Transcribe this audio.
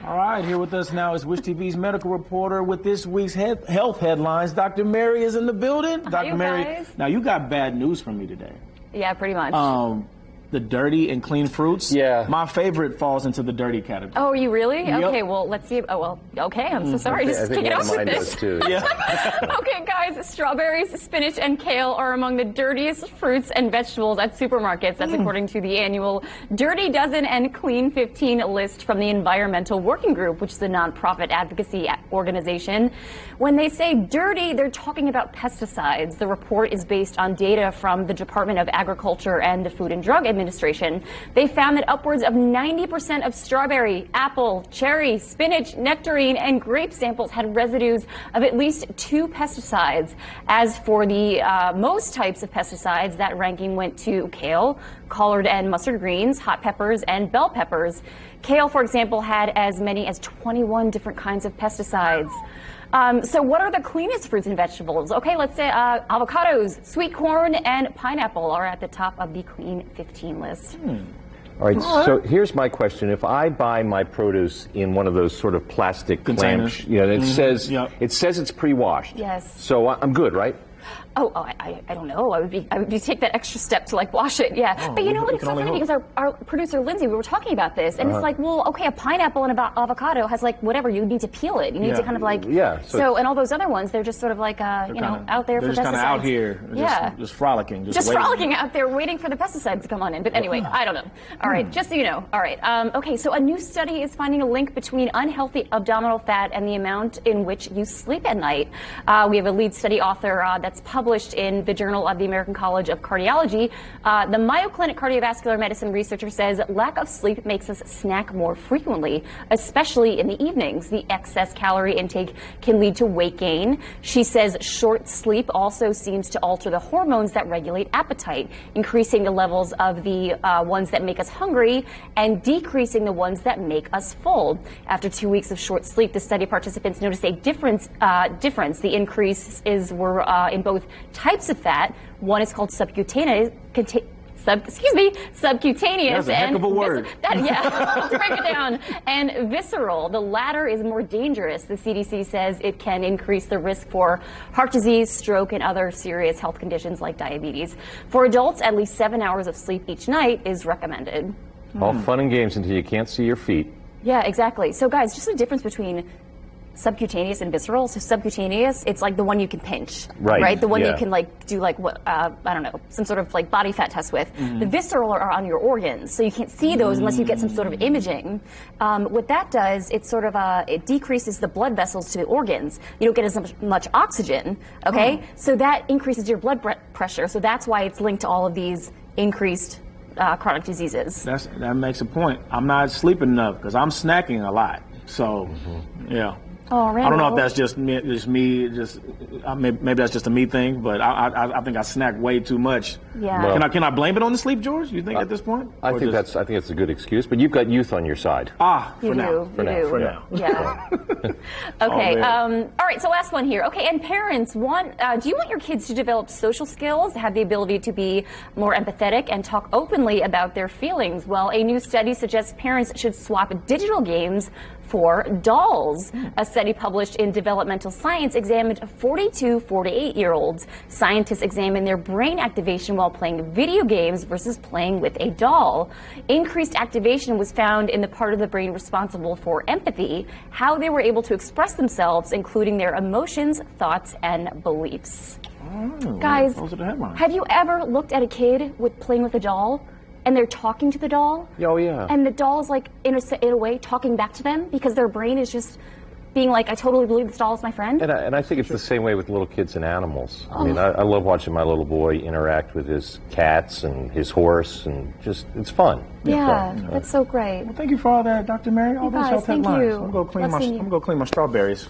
All right, here with us now is Wish TV's medical reporter with this week's health headlines. Dr. Mary is in the building. Dr. Mary, guys. now you got bad news for me today. Yeah, pretty much. The dirty and clean fruits. Yeah. My favorite falls into the dirty category. Oh, you really? Yep. Okay, well, let's see. Oh, well, okay, I'm so sorry. Just kick it off with this. Too. Yeah. Okay, guys, strawberries, spinach, and kale are among the dirtiest fruits and vegetables at supermarkets. That's according to the annual Dirty Dozen and Clean 15 list from the Environmental Working Group, which is a nonprofit advocacy organization. When they say dirty, they're talking about pesticides. The report is based on data from the Department of Agriculture and the Food and Drug Administration. They found that upwards of 90% of strawberry, apple, cherry, spinach, nectarine, and grape samples had residues of at least 2 pesticides. As for the most types of pesticides, that ranking went to kale, collard and mustard greens, hot peppers, and bell peppers. Kale, for example, had as many as 21 different kinds of pesticides. So what are the cleanest fruits and vegetables? Okay, let's say avocados, sweet corn, and pineapple are at the top of the Clean 15 list. All right, so here's my question. If I buy my produce in one of those sort of plastic Containers. clamps, it says it's pre-washed. Yes. So I'm good, right? I don't know. I would be take that extra step to like wash it. Yeah. Oh, but you know what? we It's can so only funny because our producer Lindsay, we were talking about this, and it's like, well, okay, a pineapple and avocado has like whatever, you need to peel it. You need to kind of like So and all those other ones, they're just sort of like you know, out there for just pesticides. kind of out here, just frolicking, just waiting. frolicking out there, waiting for the pesticides to come on in. But anyway, I don't know. All right, just so you know. All right. Okay, so a new study is finding a link between unhealthy abdominal fat and the amount in which you sleep at night. We have a lead study author that's published in the Journal of the American College of Cardiology. The Mayo Clinic cardiovascular medicine researcher says lack of sleep makes us snack more frequently, especially in the evenings. The excess calorie intake can lead to weight gain. She says short sleep also seems to alter the hormones that regulate appetite, increasing the levels of the ones that make us hungry and decreasing the ones that make us full. After 2 weeks of short sleep, the study participants noticed a difference. The increases were in both types of fat. One is called subcutaneous. Subcutaneous. That's a heck of a word. Let's break it down. And visceral. The latter is more dangerous. The CDC says it can increase the risk for heart disease, stroke, and other serious health conditions like diabetes. For adults, at least 7 hours of sleep each night is recommended. All fun and games until you can't see your feet. Yeah, exactly. So guys, just the difference between subcutaneous and visceral. So subcutaneous, it's like the one you can pinch, right? The one you can like do like what I don't know, some sort of like body fat test with. The visceral are on your organs, so you can't see those unless you get some sort of imaging. What that does, it sort of it decreases the blood vessels to the organs. You don't get as much oxygen, okay? So that increases your blood pressure. So that's why it's linked to all of these increased chronic diseases. That makes a point. I'm not sleeping enough because I'm snacking a lot. So, yeah. Oh, I don't know if that's just me. Maybe that's just a me thing, but I think I snack way too much. Yeah. Well, can I blame it on the sleep, George? You think at this point? I think that's a good excuse. But you've got youth on your side. For now. Yeah. Okay. All right. So last one here. Okay. And parents, do you want your kids to develop social skills, have the ability to be more empathetic, and talk openly about their feelings? Well, a new study suggests parents should swap digital games for dolls. A study published in Developmental Science examined 42 48-year-olds. Scientists examined their brain activation while playing video games versus playing with a doll. Increased activation was found in the part of the brain responsible for empathy, how they were able to express themselves, including their emotions, thoughts, and beliefs. Guys, those are the headlines. Have you ever looked at a kid playing with a doll? And they're talking to the doll. Oh, yeah. And the doll is like, in a way, talking back to them because their brain is just being like, I totally believe this doll is my friend. And I think it's the same way with little kids and animals. I mean, I love watching my little boy interact with his cats and his horse, and it's fun. Yeah, that's so great. Well, thank you for all that, Dr. Mary. All those health headlines. thank you. I'm going to go clean my strawberries.